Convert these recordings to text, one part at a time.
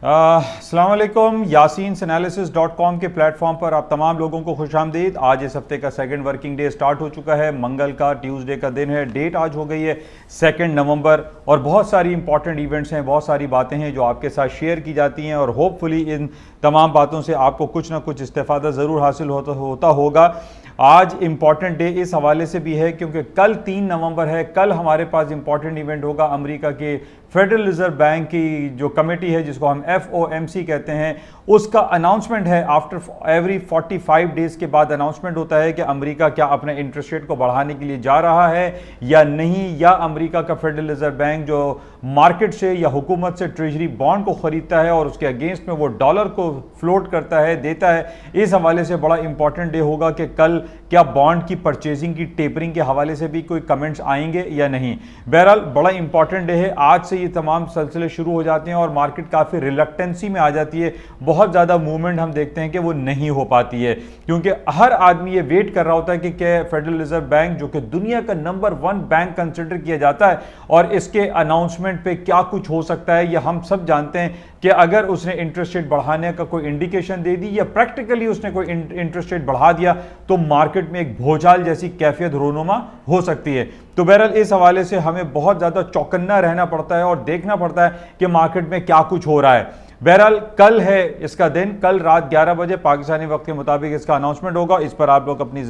अस्सलाम वालेकुम। yasinanalysis.com के प्लेटफॉर्म पर आप तमाम लोगों को खुशामदीद। आज इस हफ्ते का सेकंड वर्किंग डे स्टार्ट हो चुका है। मंगल का ट्यूसडे का दिन है। डेट आज हो गई है 2 नवंबर और बहुत सारी इंपॉर्टेंट इवेंट्स हैं, बहुत सारी बातें हैं जो आपके साथ शेयर की जाती हैं और होपफुली इन तमाम बातों से आपको कुछ ना कुछ इस्तेफादा ज़रूर हासिल होता होगा। आज इंपॉर्टेंट डे इस हवाले से भी है क्योंकि कल 3 नवंबर है। कल हमारे पास इंपॉर्टेंट इवेंट होगा। अमेरिका के फेडरल रिजर्व बैंक की जो कमेटी है, जिसको हम FOMC कहते हैं, उसका अनाउंसमेंट है। आफ्टर एवरी 45 डेज के बाद अनाउंसमेंट होता है कि अमेरिका क्या अपने इंटरेस्ट रेट को बढ़ाने के लिए जा रहा है या नहीं, या अमेरिका का फेडरल रिजर्व बैंक जो मार्केट से या हुकूमत से ट्रेजरी बॉन्ड को खरीदता है और उसके अगेंस्ट में वो डॉलर को फ्लोट करता है, देता है। इस हवाले से बड़ा इंपॉर्टेंट डे होगा कि कल क्या बॉन्ड की परचेजिंग की टेपरिंग के हवाले से भी कोई कमेंट्स आएंगे या नहीं। बहरहाल बड़ा इंपॉर्टेंट डे है। आज से ये तमाम सिलसिले शुरू हो जाते हैं और मार्केट काफ़ी रिलक्टेंसी में आ जाती है। बहुत ज़्यादा मूवमेंट हम देखते हैं कि वो नहीं हो पाती है क्योंकि हर आदमी ये वेट कर रहा होता है कि क्या फेडरल रिजर्व बैंक, जो कि दुनिया का नंबर 1 बैंक कंसिडर किया जाता है, और इसके अनाउंसमेंट पे क्या कुछ हो सकता है। यह हम सब जानते हैं कि अगर उसने इंटरेस्ट रेट बढ़ाने का कोई इंडिकेशन दे दी या प्रैक्टिकली उसने कोई इंटरेस्ट रेट बढ़ा दिया तो मार्केट में एक भूचाल जैसी कैफियत रोनुमा हो सकती है। तो बहरहाल इस हवाले से हमें बहुत ज़्यादा चौकन्ना रहना पड़ता है और देखना पड़ता है कि मार्केट में क्या कुछ हो रहा है। बहरहाल कल है इसका दिन। कल रात 11 बजे पाकिस्तानी वक्त के मुताबिक इसका अनाउंसमेंट होगा। इस पर आप लोग अपनी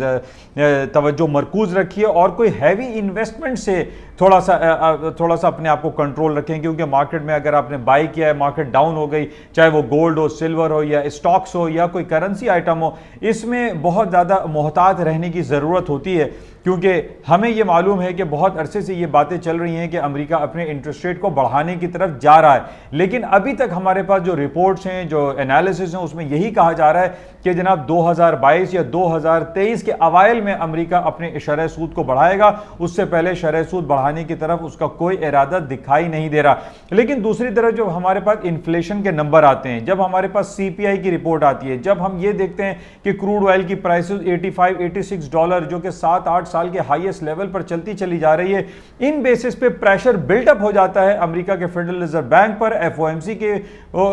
तवज्जो मरकूज रखिए और कोई हैवी इन्वेस्टमेंट से थोड़ा सा अपने आप को कंट्रोल रखें क्योंकि मार्केट में अगर आपने बाई किया है, मार्केट डाउन हो गई, चाहे वो गोल्ड हो, सिल्वर हो या स्टॉक्स हो या कोई करेंसी आइटम हो, इसमें बहुत ज़्यादा मोहतात रहने की ज़रूरत होती है क्योंकि हमें यह मालूम है कि बहुत अरसे से ये बातें चल रही हैं कि अमेरिका अपने इंटरेस्ट रेट को बढ़ाने की तरफ जा रहा है, लेकिन अभी तक हमारे पास जो रिपोर्ट्स हैं, जो एनालिसिस हैं, उसमें यही कहा जा रहा है कि जनाब 2022 या 2023 के अवाइल में अमेरिका अपने शरह सूद को बढ़ाएगा। उससे पहले शरह सूद बढ़ाने की तरफ उसका कोई इरादा दिखाई नहीं दे रहा। लेकिन दूसरी तरफ जब हमारे पास इन्फ्लेशन के नंबर आते हैं, जब हमारे पास CPI की रिपोर्ट आती है, जब हम ये देखते हैं कि क्रूड ऑयल की प्राइसेस $85-86 जो कि 7-8 साल के हाईएस्ट लेवल पर चलती चली जा रही है, इन बेसिस पे प्रेशर बिल्टअप हो जाता है अमेरिका के फेडरल रिजर्व बैंक पर, FOMC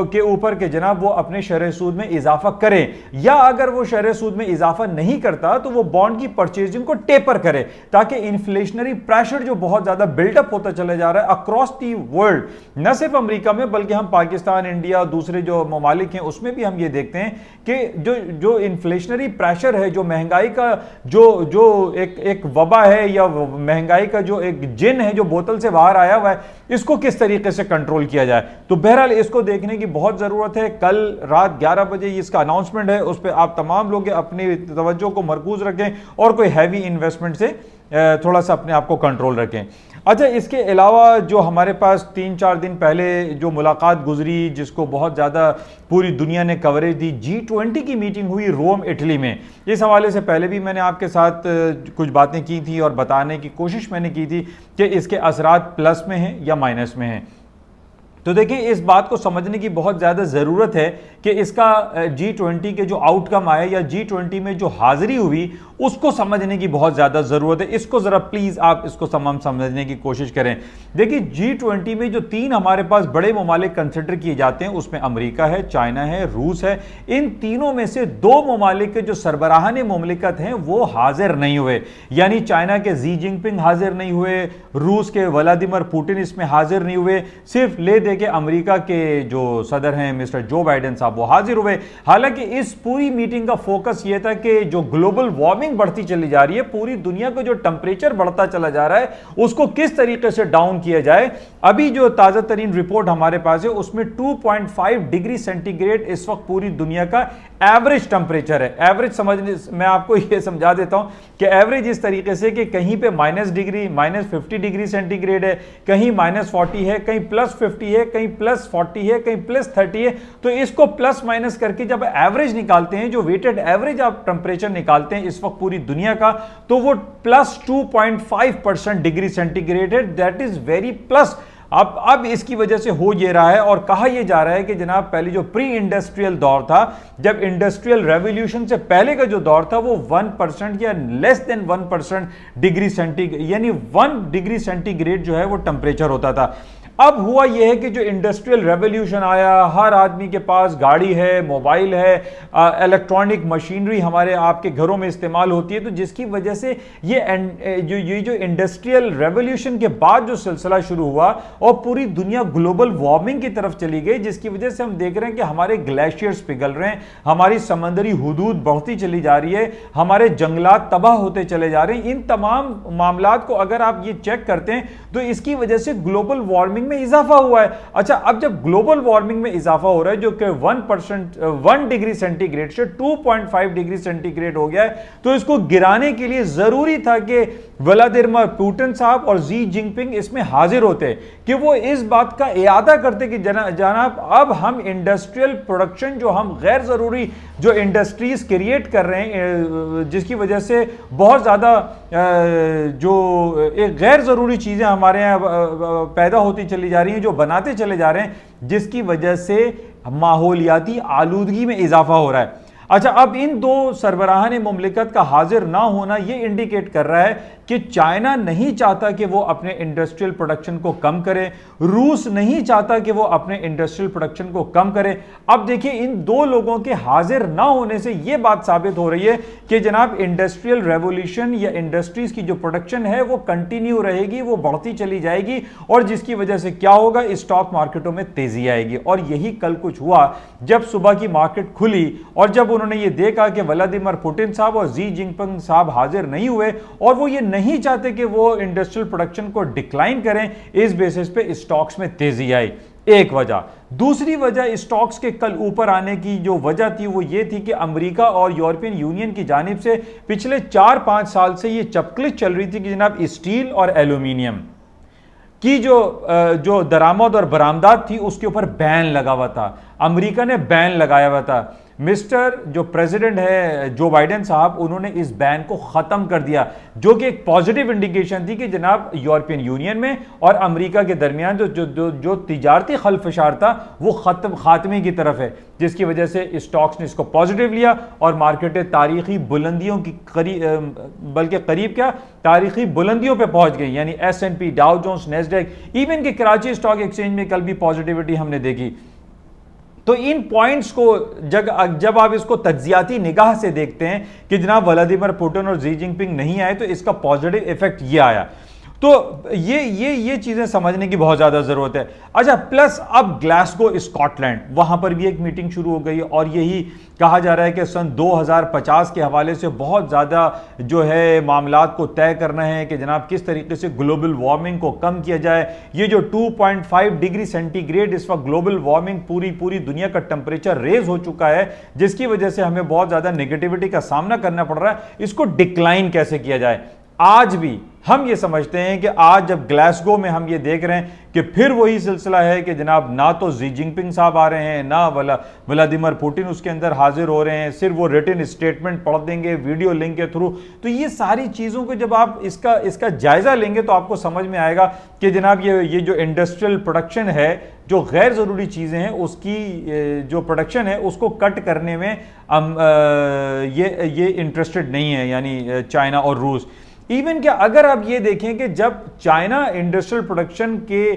के ऊपर के जनाब वो अपने शरह सूद में इजाफा करें, या अगर वो शरह सूद में इजाफा नहीं करता तो वो बॉन्ड की परचेजिंग को टेपर करे ताकि इन्फ्लेशनरी प्रेशर जो बहुत ज्यादा बिल्टअप होता चला जा रहा है अक्रॉस दी वर्ल्ड, न सिर्फ अमेरिका में बल्कि हम पाकिस्तान, इंडिया, दूसरे जो ममालिक हैं उसमें भी हम ये देखते हैं कि जो इन्फ्लेशनरी प्रेशर है, जो महंगाई का जो एक वबा है या महंगाई का जो एक जिन है जो बोतल से बाहर आया हुआ है, इसको किस तरीके से कंट्रोल किया जाए। तो बहरहाल इसको देखने की बहुत जरूरत है। कल रात 11 बजे इसका अनाउंसमेंट है, उस पर आप तमाम लोग अपनी तवज्जो को मरकूज रखें और कोई हैवी इन्वेस्टमेंट से थोड़ा सा अपने आप को कंट्रोल रखें। अच्छा, इसके अलावा जो हमारे पास 3-4 दिन पहले जो मुलाकात गुजरी, जिसको बहुत ज़्यादा पूरी दुनिया ने कवरेज दी, G20 की मीटिंग हुई रोम, इटली में। इस हवाले से पहले भी मैंने आपके साथ कुछ बातें की थी और बताने की कोशिश मैंने की थी कि इसके असरात प्लस में हैं या माइनस में हैं। तो देखिए, इस बात को समझने की बहुत ज़्यादा ज़रूरत है कि इसका G20 के जो आउटकम आए या G20 में जो हाजिरी हुई उसको समझने की बहुत ज़्यादा ज़रूरत है। इसको ज़रा प्लीज़ आप इसको तमाम समझने की कोशिश करें। देखिए, G20 में जो 3 हमारे पास बड़े ममालिक कंसिडर किए जाते हैं उसमें अमेरिका है, चाइना है, रूस है। इन तीनों में से 2 ममालिक के जो सरबराहान मुमलिकत हैं वो हाजिर नहीं हुए, यानी चाइना के जी जिनपिंग हाजिर नहीं हुए, रूस के व्लादिमीर पुतिन इसमें हाजिर नहीं हुए। सिर्फ ले दे के अमेरिका के जो सदर हैं मिस्टर जो बाइडेन साहब वो हाजिर हुए। हालांकि इस पूरी मीटिंग का फोकस यह था कि जो ग्लोबल वार्मिंग बढ़ती चली जा रही है, पूरी दुनिया का जो टेम्परेचर बढ़ता चला जा रहा है, उसको किस तरीके से डाउन किया जाए। अभी जो ताजा तरीन रिपोर्ट हमारे पास है उसमें 2.5 डिग्री सेंटीग्रेड इस वक्त पूरी दुनिया का एवरेज टेम्परेचर है। एवरेज समझने मैं आपको यह समझा देता हूं कि एवरेज इस तरीके से कि कहीं पे -50 डिग्री सेंटीग्रेड है, कहीं -40 है, कहीं +50 है, कहीं +40 है, कहीं +30 है। तो इसको प्लस माइनस करके जब एवरेज निकालते हैं, जो वेटेड एवरेज आप टेम्परेचर निकालते हैं इस वक्त पूरी दुनिया का, तो वो +2.5% डिग्री सेंटीग्रेड है। That is very plus. अब इसकी वजह से हो ये रहा है और कहा यह जा रहा है कि जनाब पहले जो प्री इंडस्ट्रियल दौर था, जब इंडस्ट्रियल रेवोल्यूशन से पहले का जो दौर था, वो 1% या लेस देन 1% डिग्री सेंटीग्रेड, यानी 1 डिग्री सेंटीग्रेड जो है वो टेम्परेचर होता था। अब हुआ यह है कि जो इंडस्ट्रियल रेवोल्यूशन आया, हर आदमी के पास गाड़ी है, मोबाइल है, इलेक्ट्रॉनिक मशीनरी हमारे आपके घरों में इस्तेमाल होती है, तो जिसकी वजह से ये जो इंडस्ट्रियल रेवोल्यूशन के बाद जो सिलसिला शुरू हुआ और पूरी दुनिया ग्लोबल वार्मिंग की तरफ चली गई, जिसकी वजह से हम देख रहे हैं कि हमारे ग्लेशियर्स पिघल रहे हैं, हमारी समंदरी हुदूद बढ़ती चली जा रही है, हमारे जंगलात तबाह होते चले जा रहे हैं। इन तमाम मामलात को अगर आप ये चेक करते हैं तो इसकी वजह से ग्लोबल वार्मिंग में इजाफा हुआ है। अच्छा, अब जब ग्लोबल वार्मिंग में इजाफा हो रहा है जो कि 1 डिग्री सेंटीग्रेड से 2.5 डिग्री सेंटीग्रेड हो गया है, तो इसको गिराने के लिए जरूरी था कि व्लादिमीर पुतिन साहब और जी जिनपिंग इसमें हाजिर होते, कि वो इस बात का इयादा करते कि जनाब अब हम इंडस्ट्रियल प्रोडक्शन, जो हम गैर जरूरी जो इंडस्ट्रीज क्रिएट कर रहे हैं, जिसकी वजह से बहुत ज्यादा जो एक गैर जरूरी चीजें हमारे यहाँ पैदा होती चली जा रही हैं, जो बनाते चले जा रहे हैं, जिसकी वजह से माहौलियाती आलूदगी में इजाफा हो रहा है। अच्छा, अब इन दो सरबराहान मुमलिकत का हाजिर ना होना यह इंडिकेट कर रहा है कि चाइना नहीं चाहता कि वो अपने इंडस्ट्रियल प्रोडक्शन को कम करे, रूस नहीं चाहता कि वो अपने इंडस्ट्रियल प्रोडक्शन को कम करे। अब देखिए, इन दो लोगों के हाजिर ना होने से यह बात साबित हो रही है कि जनाब इंडस्ट्रियल रेवोल्यूशन या इंडस्ट्रीज की जो प्रोडक्शन है वो कंटिन्यू रहेगी, वो बढ़ती चली जाएगी, और जिसकी वजह से क्या होगा, स्टॉक मार्केटों में तेजी आएगी। और यही कल कुछ हुआ जब सुबह की मार्केट खुली और जब उन्होंने ये देखा कि व्लादिमीर पुतिन साहब और जी जिनपिंग साहब हाजिर नहीं हुए और वो ये नहीं चाहते कि वो इंडस्ट्रियल प्रोडक्शन को डिक्लाइन करें, इस बेसिस पे स्टॉक्स में तेजी आई। एक वजह। दूसरी वजह स्टॉक्स के कल ऊपर आने की जो वजह थी वो ये थी कि अमेरिका और यूरोपियन यूनियन की जानिब से पिछले 4-5 साल से ये चपकलिश चल रही थी कि जनाब स्टील और एल्यूमिनियम की जो दरामद और बरामदात थी उसके ऊपर बैन लगा हुआ था। अमेरिका ने बैन लगाया हुआ था। मिस्टर जो प्रेसिडेंट है जो बाइडेन साहब, उन्होंने इस बैन को खत्म कर दिया, जो कि एक पॉजिटिव इंडिकेशन थी कि जनाब यूरोपियन यूनियन में और अमेरिका के दरमियान जो तिजारती खलफशार था वो खात्मे की तरफ है, जिसकी वजह से स्टॉक्स ने इसको पॉजिटिव लिया और मार्केटें तारीखी बुलंदियों की बल्कि करीब क्या तारीखी बुलंदियों पे पहुंच गई, यानी S&P, Dow Jones, Nasdaq, even कि कराची स्टॉक एक्सचेंज में कल भी पॉजिटिविटी हमने देखी। तो इन पॉइंट्स को जब आप इसको तज्जियाती निगाह से देखते हैं कि जनाब व्लादिमीर पुतिन और जी जिनपिंग नहीं आए, तो इसका पॉजिटिव इफेक्ट ये आया। तो ये चीजें समझने की बहुत ज्यादा जरूरत है। अच्छा, प्लस अब ग्लासगो स्कॉटलैंड, वहां पर भी एक मीटिंग शुरू हो गई और यही कहा जा रहा है कि सन 2050 के हवाले से बहुत ज्यादा जो है मामलात को तय करना है कि जनाब किस तरीके से ग्लोबल वार्मिंग को कम किया जाए। ये जो 2.5 डिग्री सेंटीग्रेड इस वक्त ग्लोबल वार्मिंग पूरी दुनिया का टेम्परेचर रेज हो चुका है, जिसकी वजह से हमें बहुत ज्यादा नेगेटिविटी का सामना करना पड़ रहा है। इसको डिक्लाइन कैसे किया जाए? आज भी हम ये समझते हैं कि आज जब ग्लासगो में हम ये देख रहे हैं कि फिर वही सिलसिला है कि जनाब ना तो जी जिनपिंग साहब आ रहे हैं, ना व्लादिमीर पुतिन उसके अंदर हाजिर हो रहे हैं, सिर्फ वो रिटन स्टेटमेंट पढ़ देंगे वीडियो लिंक के थ्रू। तो ये सारी चीज़ों को जब आप इसका जायजा लेंगे तो आपको समझ में आएगा कि जनाब ये जो इंडस्ट्रियल प्रोडक्शन है, जो गैर ज़रूरी चीज़ें हैं उसकी जो प्रोडक्शन है उसको कट करने में ये इंटरेस्टेड नहीं है, यानी चाइना और रूस। इवन कि अगर आप ये देखें कि जब चाइना इंडस्ट्रियल प्रोडक्शन के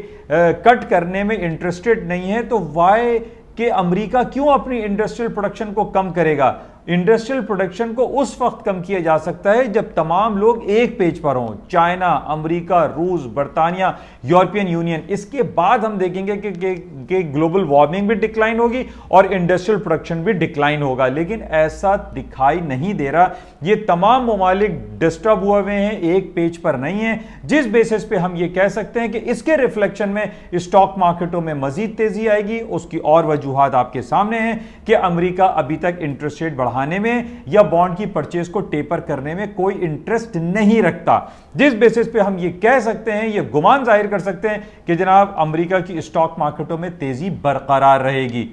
कट करने में इंटरेस्टेड नहीं है, तो वाई कि अमेरिका क्यों अपनी इंडस्ट्रियल प्रोडक्शन को कम करेगा? इंडस्ट्रियल प्रोडक्शन को उस वक्त कम किया जा सकता है जब तमाम लोग एक पेज पर हों, चाइना, अमेरिका, रूस, बर्तानिया, यूरोपियन यूनियन। इसके बाद हम देखेंगे कि ग्लोबल वार्मिंग भी डिक्लाइन होगी और इंडस्ट्रियल प्रोडक्शन भी डिक्लाइन होगा, लेकिन ऐसा दिखाई नहीं दे रहा। ये तमाम ममालिक डिस्टर्ब हुए हैं, एक पेज पर नहीं है, जिस बेसिस पे हम ये कह सकते हैं कि इसके रिफ्लेक्शन में स्टॉक मार्केटों में मजीद तेजी आएगी। उसकी और वजूहात आपके सामने हैं कि अमेरिका अभी तक इंटरेस्ट रेट बढ़ाने में या बॉन्ड की परचेज को टेपर करने में कोई इंटरेस्ट नहीं रखता, जिस बेसिस पे हम ये कह सकते हैं, ये गुमान जाहिर कर सकते हैं कि जनाब अमेरिका की स्टॉक मार्केटों में तेजी बरकरार रहेगी।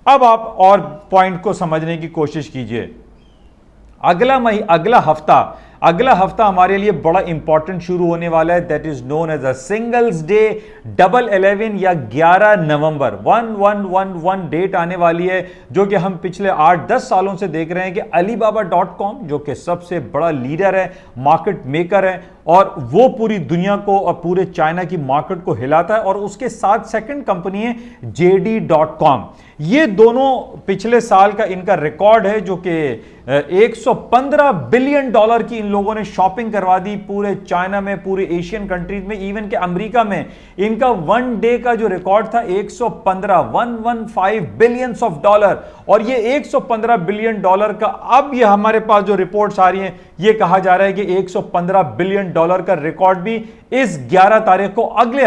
अब आप और पॉइंट को समझने की कोशिश कीजिए। अगला हफ्ता हमारे लिए बड़ा इंपॉर्टेंट शुरू होने वाला है, that is known as a singles day, 11/11 या 11 नवंबर 1111 डेट आने वाली है, जो कि हम पिछले 8-10 सालों से देख रहे हैं कि alibaba.com जो कि सबसे बड़ा लीडर है, मार्केट मेकर है, और वो पूरी दुनिया को और पूरे चाइना की मार्केट को हिलाता है। और उसके साथ सेकंड कंपनी है JD.com। ये दोनों पिछले साल का इनका रिकॉर्ड है, जो कि 115 बिलियन डॉलर की इन लोगों ने शॉपिंग करवा दी पूरे चाइना में, पूरे एशियन कंट्रीज में, इवन के अमेरिका में। इनका वन डे का जो रिकॉर्ड था 115 बिलियंस ऑफ डॉलर। और ये 115 बिलियन डॉलर का अब ये हमारे पास जो रिपोर्ट्स आ रही हैं, ये कहा जा रहा है कि 115 बिलियन डॉलर का रिकॉर्ड भी इस 11 तारीख को अगले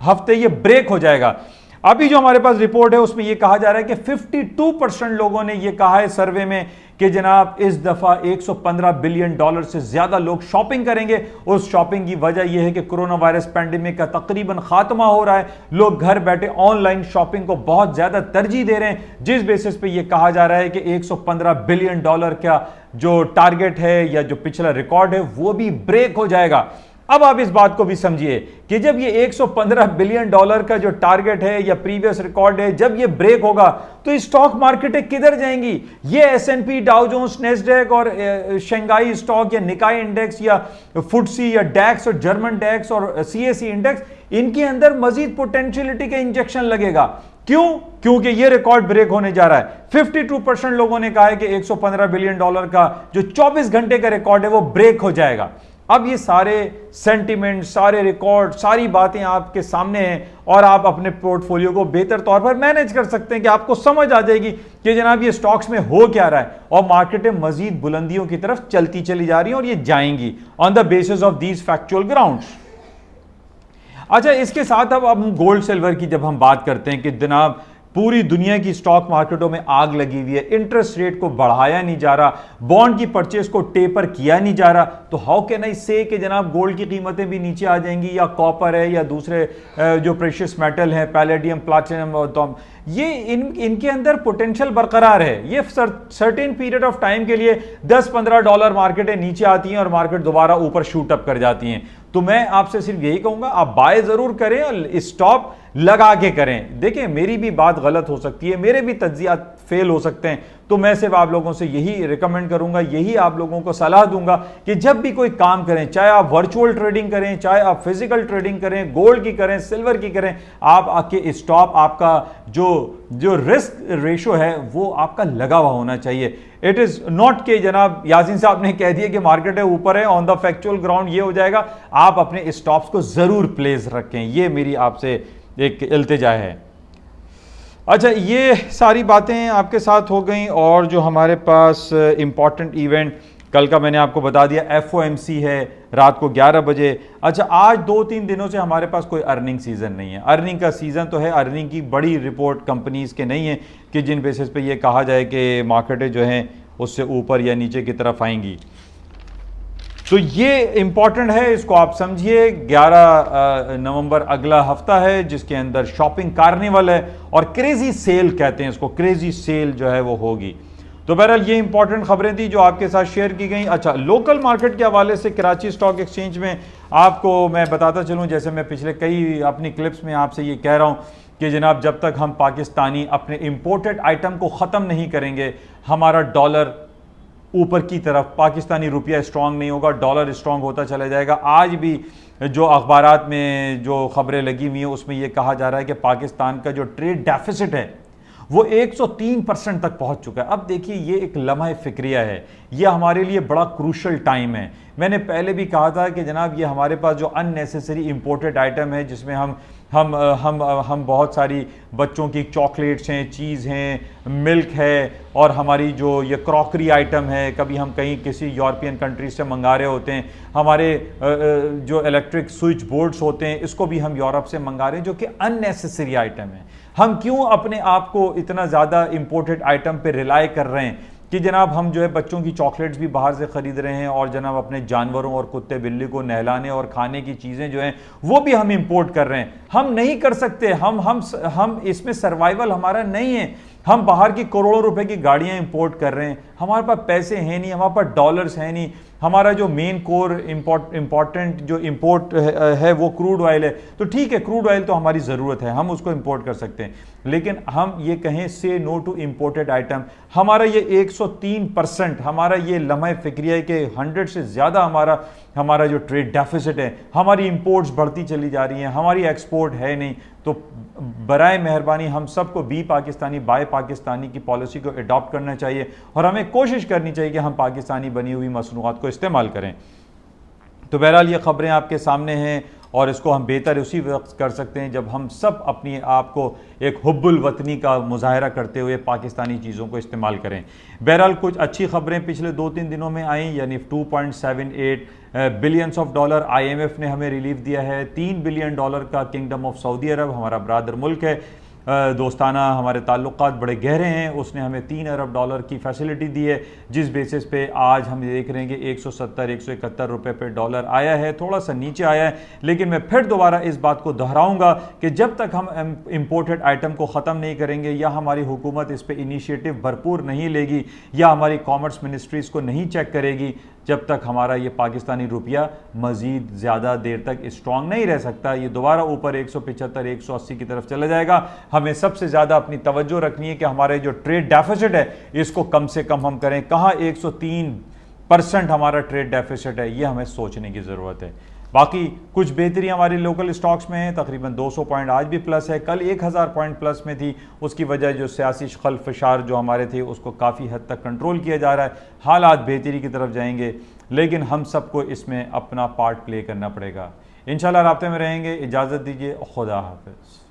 हफ्ते ये ब्रेक हो जाएगा। अभी जो हमारे पास रिपोर्ट है उसमें यह कहा जा रहा है कि 52% लोगों ने यह कहा है सर्वे में कि जनाब इस दफा 115 बिलियन डॉलर से ज्यादा लोग शॉपिंग करेंगे। उस शॉपिंग की वजह यह है कि कोरोना वायरस पैंडेमिक का तकरीबन खात्मा हो रहा है, लोग घर बैठे ऑनलाइन शॉपिंग को बहुत ज्यादा तरजीह दे रहे हैं, जिस बेसिस पे यह कहा जा रहा है कि 115 बिलियन डॉलर का जो टारगेट है या जो पिछला रिकॉर्ड है वो भी ब्रेक हो जाएगा। अब आप इस बात को भी समझिए कि जब ये 115 बिलियन डॉलर का जो टारगेट है या प्रीवियस रिकॉर्ड है, जब ये ब्रेक होगा तो स्टॉक मार्केटें किधर जाएंगी? ये S&P, डाउ जोन्स, नेस्डैक और शंघाई स्टॉक या निकाय इंडेक्स या फुटसी या डैक्स और जर्मन डैक्स और CAC इंडेक्स, इनके अंदर मजीद पोटेंशियलिटी का इंजेक्शन लगेगा। क्यों? क्योंकि ये रिकॉर्ड ब्रेक होने जा रहा है। 52% लोगों ने कहा है कि 115 बिलियन डॉलर का जो 24 घंटे का रिकॉर्ड है वो ब्रेक हो जाएगा। अब ये सारे सेंटिमेंट, सारे रिकॉर्ड, सारी बातें आपके सामने हैं और आप अपने पोर्टफोलियो को बेहतर तौर पर मैनेज कर सकते हैं कि आपको समझ आ जाएगी कि जनाब ये स्टॉक्स में हो क्या रहा है और मार्केटें मजीद बुलंदियों की तरफ चलती चली जा रही हैं और ये जाएंगी on the basis of these factual grounds. अच्छा, इसके साथ अब हम गोल्ड सिल्वर की जब हम बात करते हैं कि जनाब पूरी दुनिया की स्टॉक मार्केटों में आग लगी हुई है, इंटरेस्ट रेट को बढ़ाया नहीं जा रहा, बॉन्ड की परचेस को टेपर किया नहीं जा रहा, तो हाउ कैन आई से कि जनाब गोल्ड की कीमतें भी नीचे आ जाएंगी या कॉपर है या दूसरे जो प्रेशियस मेटल है, पैलेडियम, प्लैटिनम और ये इनके अंदर पोटेंशियल बरकरार है। ये सर्टेन पीरियड ऑफ टाइम के लिए 10-15 डॉलर मार्केटें नीचे आती हैं और मार्केट दोबारा ऊपर शूट अप कर जाती हैं। तो मैं आपसे सिर्फ यही कहूंगा, आप बाय जरूर करें और स्टॉप लगा के करें। देखिए, मेरी भी बात गलत हो सकती है, मेरे भी तज्जियात फेल हो सकते हैं, तो मैं सिर्फ आप लोगों से यही रिकमेंड करूंगा, यही आप लोगों को सलाह दूंगा कि जब भी कोई काम करें, चाहे आप वर्चुअल ट्रेडिंग करें, चाहे आप फिजिकल ट्रेडिंग करें, गोल्ड की करें, सिल्वर की करें, आप आके स्टॉप, आपका जो रिस्क रेशो है वो आपका लगा हुआ होना चाहिए। इट इज नॉट के जनाब यासीन साहब ने कह दिया कि मार्केट है ऊपर है, ऑन द फैक्चुअल ग्राउंड ये हो जाएगा। आप अपने स्टॉप्स को जरूर प्लेस रखें, ये मेरी आपसे एक इल्तिजा है। अच्छा, ये सारी बातें आपके साथ हो गई और जो हमारे पास इंपॉर्टेंट इवेंट कल का मैंने आपको बता दिया, FOMC है रात को 11 बजे। अच्छा, आज 2-3 दिनों से हमारे पास कोई अर्निंग सीजन नहीं है। अर्निंग का सीजन तो है, अर्निंग की बड़ी रिपोर्ट कंपनीज के नहीं है कि जिन बेसिस पे ये कहा जाए कि मार्केटें जो हैं उससे ऊपर या नीचे की तरफ आएंगी। तो ये इंपॉर्टेंट है, इसको आप समझिए। 11 नवंबर अगला हफ्ता है जिसके अंदर शॉपिंग कार्निवल है और क्रेजी सेल कहते हैं इसको, क्रेजी सेल जो है वो होगी। तो बहरहाल ये इंपॉर्टेंट खबरें थी जो आपके साथ शेयर की गई। अच्छा, लोकल मार्केट के हवाले से कराची स्टॉक एक्सचेंज में आपको मैं बताता चलूं, जैसे मैं पिछले कई अपनी क्लिप्स में आपसे ये कह रहा हूं कि जनाब जब तक हम पाकिस्तानी अपने इंपोर्टेड आइटम को ख़त्म नहीं करेंगे, हमारा डॉलर ऊपर की तरफ, पाकिस्तानी रुपया स्ट्रांग नहीं होगा, डॉलर स्ट्रांग होता चला जाएगा। आज भी जो अखबारात में जो खबरें लगी हुई हैं उसमें यह कहा जा रहा है कि पाकिस्तान का जो ट्रेड डेफिसिट है वो 103% तक पहुंच चुका है। अब देखिए, ये एक लम्हा फिक्रिया है, ये हमारे लिए बड़ा क्रूशल टाइम है। मैंने पहले भी कहा था कि जनाब ये हमारे पास जो अननेसेसरी इंपोर्टेड आइटम है, जिसमें हम बहुत सारी बच्चों की चॉकलेट्स हैं, चीज़ हैं, मिल्क है और हमारी जो ये क्रॉकरी आइटम है, कभी हम कहीं किसी यूरोपियन कंट्री से मंगा रहे होते हैं, हमारे जो इलेक्ट्रिक स्विच बोर्ड्स होते हैं इसको भी हम यूरोप से मंगा रहे हैं, जो कि अननेसेसरी आइटम है। हम क्यों अपने आप को इतना ज़्यादा इंपोर्टेड आइटम पे रिलाई कर रहे हैं कि जनाब हम जो है बच्चों की चॉकलेट्स भी बाहर से ख़रीद रहे हैं और जनाब अपने जानवरों और कुत्ते बिल्ली को नहलाने और खाने की चीज़ें जो हैं वो भी हम इंपोर्ट कर रहे हैं। हम नहीं कर सकते, हम इसमें सर्वाइवल हमारा नहीं है। हम बाहर की करोड़ों रुपए की गाड़ियां इंपोर्ट कर रहे हैं, हमारे पास पैसे हैं नहीं, हमारे पास डॉलर्स हैं नहीं, हमारा जो मेन कोर इंपॉर्टेंट जो इंपोर्ट है वो क्रूड ऑयल है। तो ठीक है, क्रूड ऑयल तो हमारी ज़रूरत है, हम उसको इंपोर्ट कर सकते हैं, लेकिन हम ये कहें से नो टू इंपोर्टेड आइटम, हमारा ये 103% हमारा ये लम्हा फिक्रिया है कि 100 से ज़्यादा हमारा जो ट्रेड डेफिसिट है, हमारी इंपोर्ट्स बढ़ती चली जा रही हैं, हमारी एक्सपोर्ट है नहीं। तो बराए मेहरबानी हम सबको बी पाकिस्तानी बाय पाकिस्तानी की पॉलिसी को अडॉप्ट करना चाहिए और हमें कोशिश करनी चाहिए कि हम पाकिस्तानी बनी हुई मसनूआत को इस्तेमाल करें। तो बहरहाल ये खबरें आपके सामने हैं और इसको हम बेहतर उसी वक्त कर सकते हैं जब हम सब अपनी आप को एक हुब्बुल वतनी का मुजाहरा करते हुए पाकिस्तानी चीज़ों को इस्तेमाल करें। बहरहाल कुछ अच्छी खबरें पिछले 2-3 दिनों में आई, यानी 2.78 बिलियंस ऑफ डॉलर IMF ने हमें रिलीफ दिया है। 3 बिलियन डॉलर का किंगडम ऑफ सऊदी अरब, हमारा ब्रादर मुल्क है, दोस्ताना हमारे ताल्लुकात बड़े गहरे हैं, उसने हमें 3 अरब डॉलर की फैसिलिटी दी है, जिस बेसिस पे आज हम देख रहे हैं कि 170-171 रुपये पे डॉलर आया है, थोड़ा सा नीचे आया है। लेकिन मैं फिर दोबारा इस बात को दोहराऊंगा कि जब तक हम इंपोर्टेड आइटम को ख़त्म नहीं करेंगे या हमारी हुकूमत इस पर इनिशिएटिव भरपूर नहीं लेगी या हमारी कॉमर्स मिनिस्ट्री इसको नहीं चेक करेगी, जब तक हमारा ये पाकिस्तानी रुपया मज़ीद ज़्यादा देर तक स्ट्रॉन्ग नहीं रह सकता। ये दोबारा ऊपर 175-180 की तरफ चला जाएगा। हमें सबसे ज़्यादा अपनी तवज्जो रखनी है कि हमारे जो ट्रेड डेफिसिट है इसको कम से कम हम करें। कहाँ 103% हमारा ट्रेड डेफिसिट है, ये हमें सोचने की ज़रूरत है। बाकी कुछ बेहतरी हमारे लोकल स्टॉक्स में है, तकरीबन 200 पॉइंट आज भी प्लस है, कल 1000 पॉइंट प्लस में थी। उसकी वजह जो सियासी खलफशार जो हमारे थे उसको काफ़ी हद तक कंट्रोल किया जा रहा है, हालात बेहतरी की तरफ जाएंगे, लेकिन हम सबको इसमें अपना पार्ट प्ले करना पड़ेगा। इंशाल्लाह राब्ते में रहेंगे। इजाज़त दीजिए, खुदा हाफिज़।